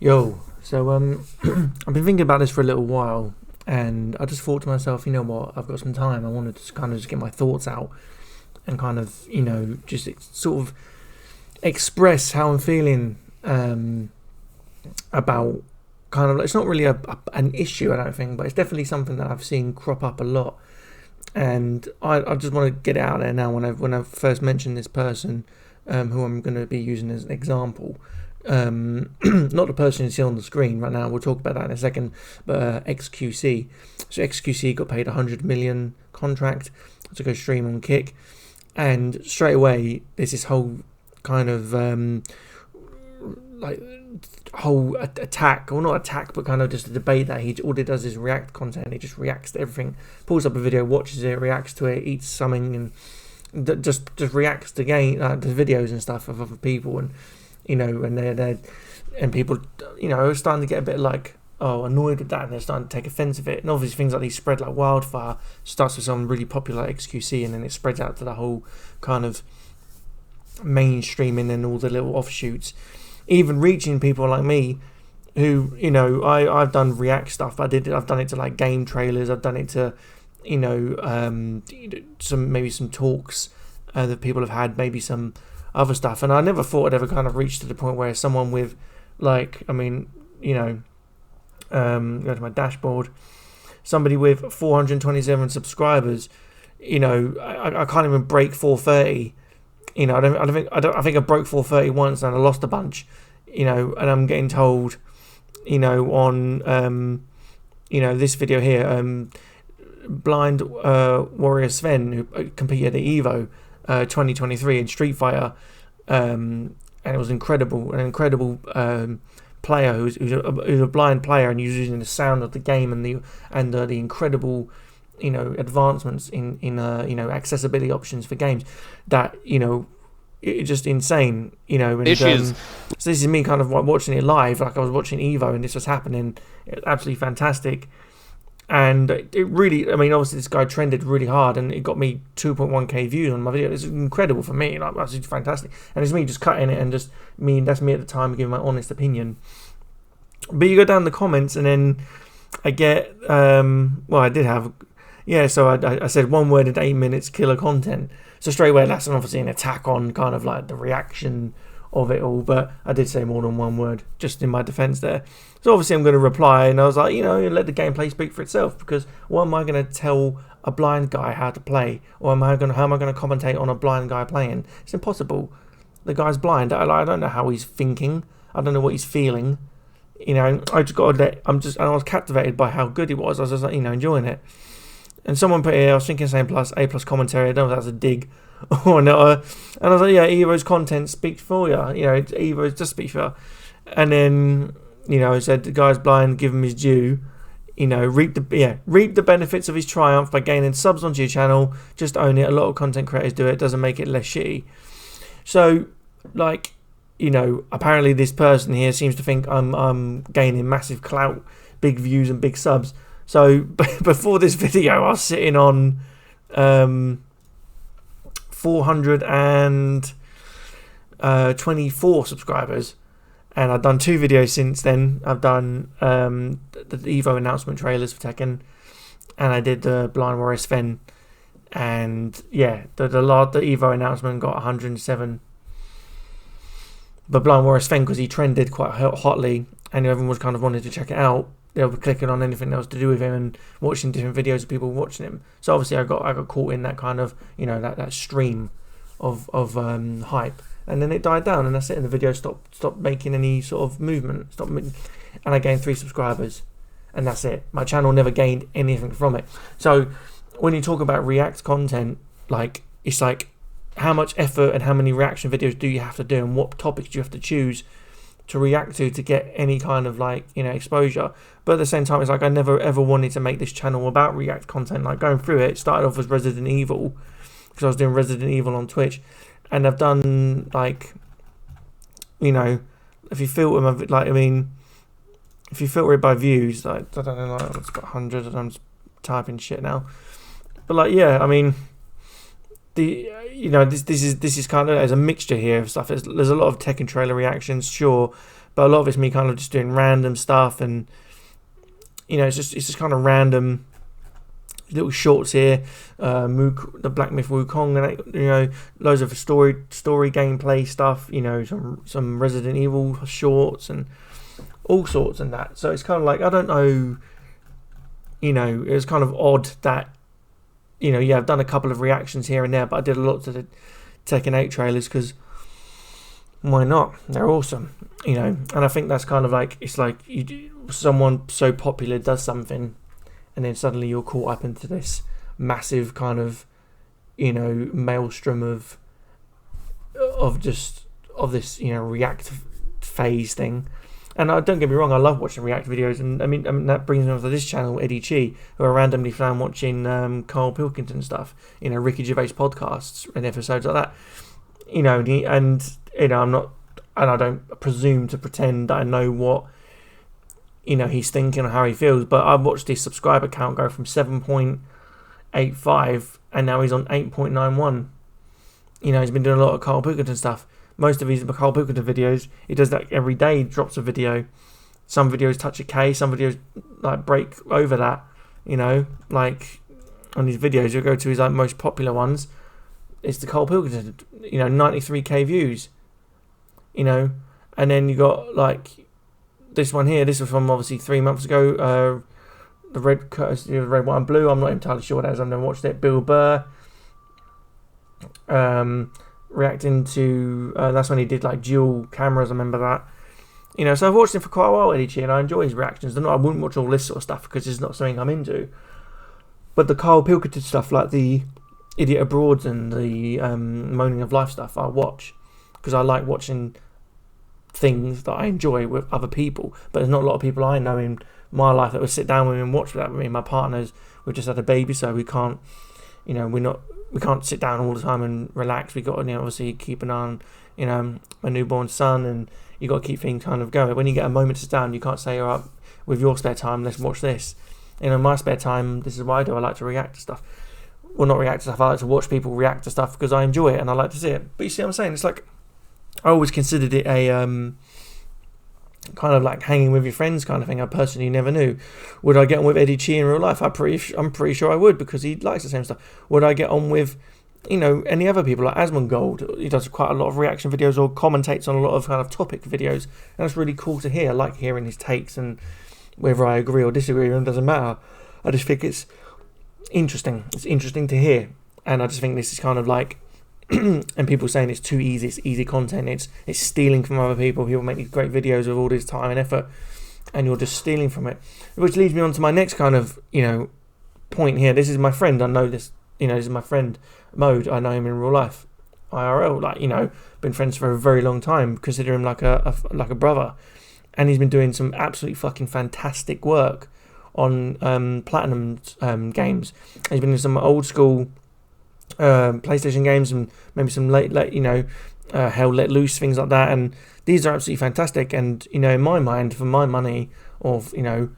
Yo, so I've been thinking about this for a little while, and I just thought to myself, you know what? I've got some time. I wanted to just kind of just get my thoughts out and kind of, just sort of express how I'm feeling about kind of. It's not really an issue, I don't think, but it's definitely something that I've seen crop up a lot, and I just want to get it out there now. When I first mentioned this person, who I'm going to be using as an example. Not the person you see on the screen right now, we'll talk about that in a second, but XQC. So XQC got paid 100 million contract to go stream on Kick, and straight away there's this whole kind of whole attack, or not attack, but kind of just a debate that all he does is react content. He just reacts to everything, pulls up a video, watches it, reacts to it, eats something, and just reacts to the videos and stuff of other people. And and people, are starting to get a bit annoyed with that, and they're starting to take offense of it. And obviously things like these spread like wildfire. Starts with someone really popular like XQC, and then it spreads out to the whole kind of mainstreaming and all the little offshoots, even reaching people like me, who I've done react stuff. I've done it to like game trailers. I've done it to some talks that people have had, maybe some other stuff, and I never thought I'd ever kind of reach to the point where someone with go to my dashboard, somebody with 427 subscribers, I can't even break 430. I think I broke 430 once and I lost a bunch, and I'm getting told, on this video here, Blind Warrior Sven, who competed at Evo 2023 in Street Fighter, and it was an incredible player who's a blind player, and he's using the sound of the game and the incredible advancements in accessibility options for games that it's just insane, and so this is me kind of watching it live, like I was watching Evo and this was happening. It was absolutely fantastic. And it really, obviously this guy trended really hard, and it got me 2.1k views on my video. It's incredible for me, like absolutely fantastic. And it's me just cutting it, and that's me at the time giving my honest opinion. But you go down the comments, and then I get, I did have, so I said one word in 8 minutes, killer content. So straight away, that's obviously an attack on kind of like the reaction of it all, but I did say more than one word just in my defense there. So obviously I'm going to reply, and I was like, let the gameplay speak for itself, because what am I going to tell a blind guy how to play, or how am I going to commentate on a blind guy playing? It's impossible. The guy's blind. I don't know how he's thinking. I don't know what he's feeling. I just got to and I was captivated by how good it was. I was just like, enjoying it. And someone put here, I was thinking A plus commentary. I don't know if that's a dig or not. And I was like, yeah, Evo's content speaks for you. Evo just speaks for you. And then, he said the guy's blind, give him his due. Reap the benefits of his triumph by gaining subs onto your channel. Just own it. A lot of content creators do it. Doesn't make it less shitty. So, apparently this person here seems to think I'm gaining massive clout, big views and big subs. So before this video, I was sitting on 424 subscribers, and I've done 2 videos since then. I've done the Evo announcement trailers for Tekken, and I did the Blind Warrior Sven, and the Evo announcement got 107. But Blind Warrior Sven, because he trended quite hotly, and everyone was kind of wanted to check it out, they were clicking on anything else to do with him and watching different videos of people watching him. So obviously I got caught in that kind of that stream of hype, and then it died down, and that's it. And the video stopped making any sort of movement, and I gained 3 subscribers, and that's it. My channel never gained anything from it. So when you talk about react content, it's like how much effort and how many reaction videos do you have to do, and what topics do you have to choose to react to get any kind of exposure. But at the same time, it's like I never ever wanted to make this channel about react content. Like going through it started off as Resident Evil, because I was doing Resident Evil on Twitch, and I've done if you filter if you filter it by views, I don't know, it's got 100, and I'm just typing shit now. But this is kind of, there's a mixture here of stuff. There's a lot of Tekken trailer reactions, sure, but a lot of it's me kind of just doing random stuff, and you know, it's just kind of random little shorts here. The Black Myth Wukong, and you know, loads of story gameplay stuff. You know, some Resident Evil shorts and all sorts and that. So it's kind of like, I don't know. You know, it was kind of odd that, you know, yeah, I've done a couple of reactions here and there, but I did a lot to the Tekken 8 trailers because why not? They're awesome, you know. And I think that's kind of like, it's like someone so popular does something, and then suddenly you're caught up into this massive kind of, you know, maelstrom of this, you know, react phase thing. And don't get me wrong, I love watching react videos, and I mean that brings me on to this channel, Eddie Chi, who I randomly found watching Carl Pilkington stuff, you know, Ricky Gervais podcasts and episodes like that, you know, and you know, I don't presume to pretend that I know what, you know, he's thinking or how he feels, but I've watched his subscriber count go from 7.85 and now he's on 8.91. You know, he's been doing a lot of Carl Pilkington stuff. Most of his Carl Pilkington videos, he does that every day. He drops a video. Some videos touch a K. Some videos like break over that. You know, like on his videos, you'll go to his like most popular ones. It's the Carl Pilkington. You know, 93K views. You know, and then you got like this one here. This was from obviously 3 months ago. The red, white, and blue. I'm not entirely sure what that is. I've never watched it. Bill Burr. Reacting to that's when he did like dual cameras. I remember that, you know. So I've watched him for quite a while, Eddie Chi, and I enjoy his reactions. I wouldn't watch all this sort of stuff because it's not something I'm into. But the Carl Pilkington stuff, like the Idiot Abroad and the Moaning of Life stuff, I watch because I like watching things that I enjoy with other people. But there's not a lot of people I know in my life that would sit down with me and watch that with me. My partners, we've just had a baby, so we can't, you know, we can't sit down all the time and relax. We got to, you know, obviously keep an eye on, you know, my newborn son, and you got to keep things kind of going. When you get a moment to sit down, you can't say, all right, with your spare time, let's watch this. You know, in my spare time, this is what I do. I like to react to stuff. Well, not react to stuff. I like to watch people react to stuff because I enjoy it and I like to see it. But you see what I'm saying? It's like, I always considered it a kind of like hanging with your friends kind of thing. A person you never knew. Would I get on with Eddie Chi in real life? I'm pretty sure I would, because he likes the same stuff. Would I get on with, you know, any other people like Asmongold? He does quite a lot of reaction videos or commentates on a lot of kind of topic videos, and that's really cool to hear. I like hearing his takes, and whether I agree or disagree with him doesn't matter. I just think it's interesting. It's interesting to hear, and I just think this is kind of like and people saying it's too easy, it's easy content, it's stealing from other people. People make these great videos with all this time and effort, and you're just stealing from it. Which leads me on to my next kind of, you know, point here. This is my friend. I know this, you know, this is my friend Mode. I know him in real life, IRL. Like, you know, been friends for a very long time. Consider him like a brother, and he's been doing some absolutely fucking fantastic work on Platinum games. He's been in some old school PlayStation games and maybe some late you know, Hell Let Loose, things like that, and these are absolutely fantastic. And you know, in my mind, for my money, or you know,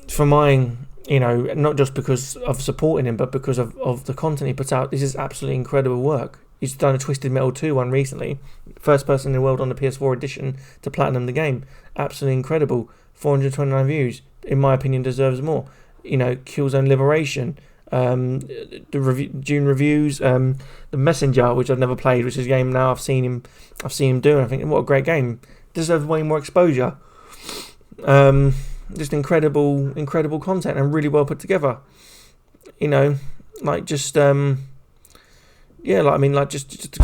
for mine, you know, not just because of supporting him, but because of the content he puts out, this is absolutely incredible work. He's done a Twisted Metal 2 one recently, first person in the world on the PS4 edition to platinum the game. Absolutely incredible. 429 views, in my opinion, deserves more. You know, Killzone Liberation, June reviews, the Messenger, which I've never played, which is a game now I've seen him do, and I think, what a great game. Deserves way more exposure. Just incredible content and really well put together. You know, like just yeah, like I mean, like just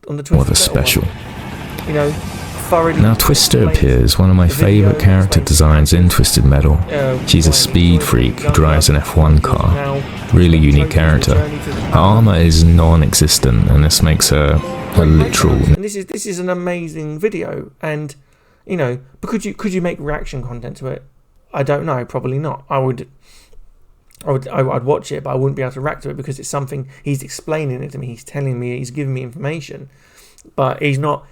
on the Twisted What a special. One. You know, thoroughly. Now Twister appears one of my favourite character designs in Twisted Metal. She's a speed freak who drives an F1 car. Really unique character. Her armour is non-existent, and this makes her a literal. And this is an amazing video, and you know, but could you make reaction content to it? I don't know, probably not. I'd watch it, but I wouldn't be able to react to it because it's something he's explaining it to me. He's telling me, he's giving me information, but he's not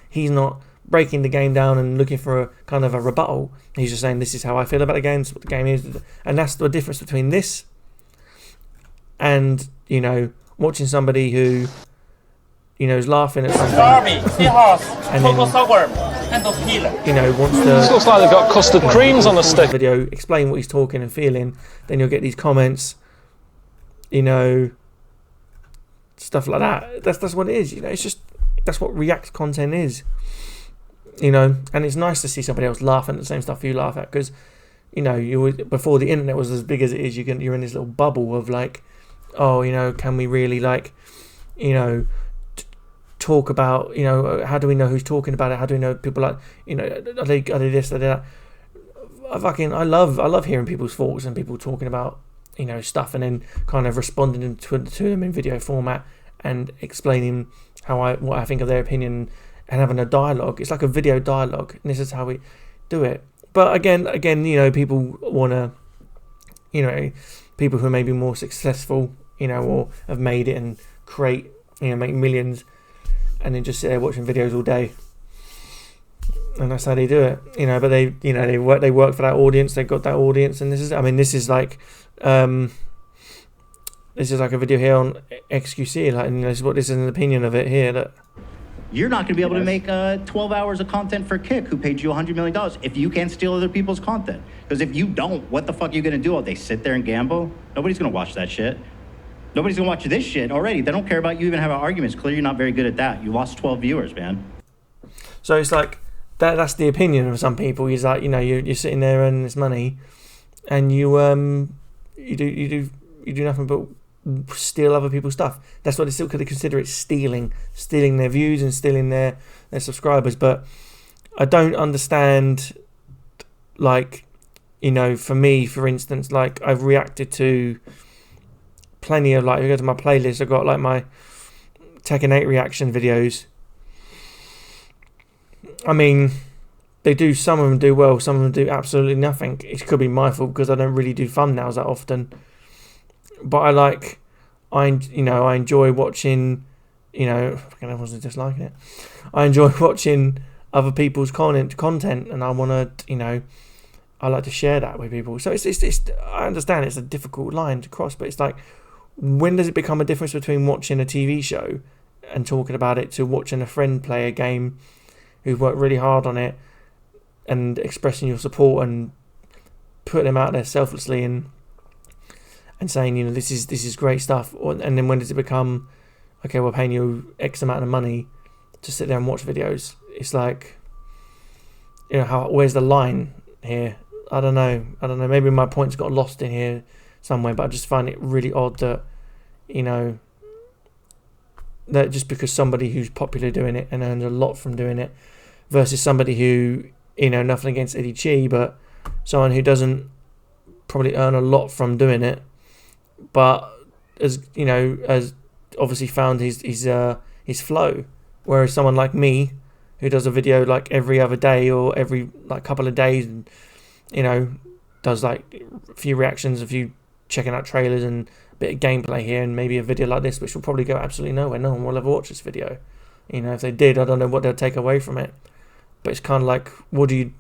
breaking the game down and looking for a kind of a rebuttal. He's just saying, this is how I feel about the game, this is what the game is, and that's the difference between this and, you know, watching somebody who, you know, is laughing at something and then you know, wants to... This looks like they've got custard creams on the stick. Video, explain what he's talking and feeling, then you'll get these comments, you know, stuff like that. That's what it is, you know. It's just, that's what React content is, you know. And it's nice to see somebody else laughing at the same stuff you laugh at, because, you know, before the internet was as big as it is, you're in this little bubble of like, oh, you know, can we really, like, you know, talk about, you know, how do we know who's talking about it? How do we know people, like, you know, are they this, are they that? I love hearing people's thoughts and people talking about, you know, stuff, and then kind of responding to them in video format and explaining what I think of their opinion and having a dialogue. It's like a video dialogue, and this is how we do it. But again, you know, people want to, you know, people who may be more successful, you know, or have made it and create, you know, make millions, and then just sit there watching videos all day, and that's how they do it, you know. But they, you know, they work for that audience. They've got that audience, and this is like a video here on XQC, like, and this is an opinion of it here that. You're not going to be able to make 12 hours of content for Kik, who paid you $100 million, if you can't steal other people's content. Because if you don't, what the fuck are you going to do? They sit there and gamble? Nobody's going to watch that shit. Nobody's going to watch this shit already. They don't care about you even having arguments. Clearly, you're not very good at that. You lost 12 viewers, man. So it's like, that's the opinion of some people. Is like, you know, you're sitting there earning this money, and you do nothing but steal other people's stuff. That's what they still could consider it, stealing their views and stealing their subscribers. But I don't understand, like, you know, for me, for instance, like, I've reacted to plenty of, like, if you go to my playlist, I've got like my Tekken 8 reaction videos. I mean, some of them do well, some of them do absolutely nothing. It could be my fault because I don't really do thumbnails that often. But I enjoy watching, you know, fucking everyone's disliking it. I enjoy watching other people's content, and I want to, you know, I like to share that with people. So it's I understand it's a difficult line to cross, but it's like, when does it become a difference between watching a TV show and talking about it to watching a friend play a game who've worked really hard on it and expressing your support and putting them out there selflessly and saying, you know, this is great stuff. And then when does it become, okay, we're paying you X amount of money to sit there and watch videos? It's like, you know, where's the line here? I don't know. Maybe my point's got lost in here somewhere, but I just find it really odd that, you know, that just because somebody who's popular doing it and earns a lot from doing it versus somebody who, you know, nothing against Eddie Chi, but someone who doesn't probably earn a lot from doing it, but as you know, as obviously found his flow, whereas someone like me who does a video like every other day or every like couple of days, and, you know, does like a few reactions, a few checking out trailers and a bit of gameplay here, and maybe a video like this, which will probably go absolutely nowhere. No one will ever watch this video. You know, if they did, I don't know what they'll take away from it. But it's kind of like, what do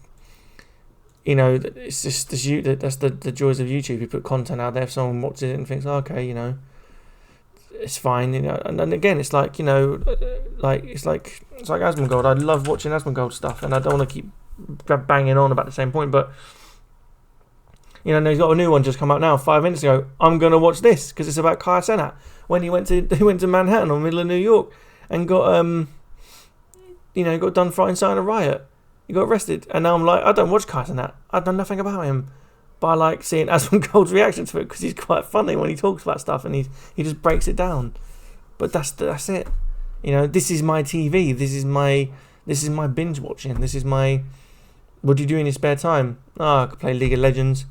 you know, it's just that's the joys of YouTube. You put content out there, if someone watches it and thinks, oh, okay, you know, it's fine, you know. And then again, it's like, you know, like it's like Asmongold. I love watching Asmongold stuff, and I don't want to keep banging on about the same point, but, you know, he's got a new one just come out now 5 minutes ago. I'm gonna watch this because it's about Kai Cenat when he went to Manhattan or middle of New York and got you know, got done for inciting a riot. He got arrested, and now I'm like, I don't watch Kai Cenat. I've done nothing about him, but I like seeing Asmongold's reaction to it because he's quite funny when he talks about stuff and he just breaks it down. But that's it. You know, this is my TV. This is my binge watching. This is my. What do you do in your spare time? Oh, I could play League of Legends.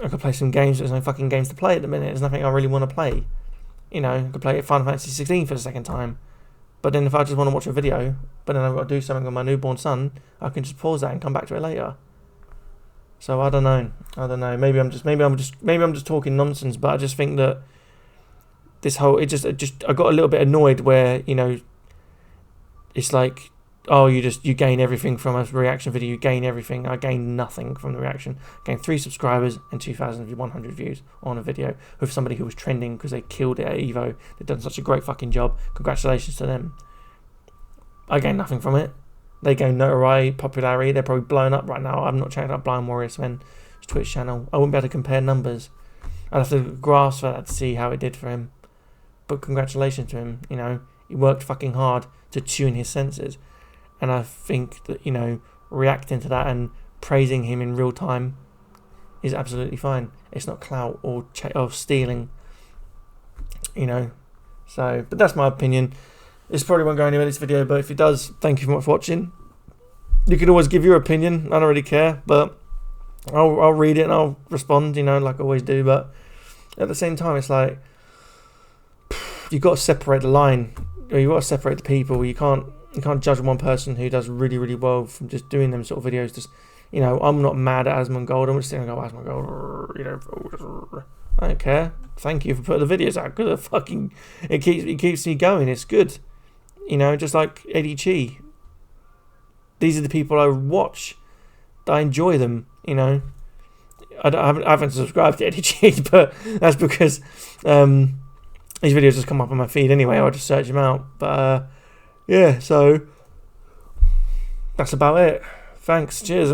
I could play some games. There's no fucking games to play at the minute. There's nothing I really want to play. You know, I could play Final Fantasy 16 for the second time. But then if I just want to watch a video, but then I've got to do something with my newborn son, I can just pause that and come back to it later. So I don't know. Maybe I'm just talking nonsense. But I just think that this whole I got a little bit annoyed where, you know, it's like, oh, you gain everything from a reaction video. You gain everything. I gained nothing from the reaction. I gained 3 subscribers and 2,100 views on a video with somebody who was trending because they killed it at Evo. They've done such a great fucking job. Congratulations to them. I gained nothing from it. They gain notoriety, popularity. They're probably blown up right now. I've not checked out Blind Warrior Sven's Twitch channel. I wouldn't be able to compare numbers. I'd have to grasp that to see how it did for him. But congratulations to him. You know, he worked fucking hard to tune his senses. And I think that, you know, reacting to that and praising him in real time is absolutely fine. It's not clout or stealing, you know. So, but that's my opinion. This probably won't go anywhere, this video, but if it does, thank you very much for watching. You could always give your opinion. I don't really care, but I'll read it and I'll respond, you know, like I always do. But at the same time, it's like, you've got to separate the line, or you've got to separate the people. You can't judge one person who does really, really well from just doing them sort of videos. Just, you know, I'm not mad at Asmongold. I'm just saying, go Asmongold, you know, I don't care. Thank you for putting the videos out, because it keeps me going. It's good, you know, just like Eddie Chi. These are the people I watch. I enjoy them, you know. I haven't subscribed to Eddie Chi, but that's because these videos just come up on my feed anyway. I'll just search them out. But yeah, so that's about it. Thanks. Cheers.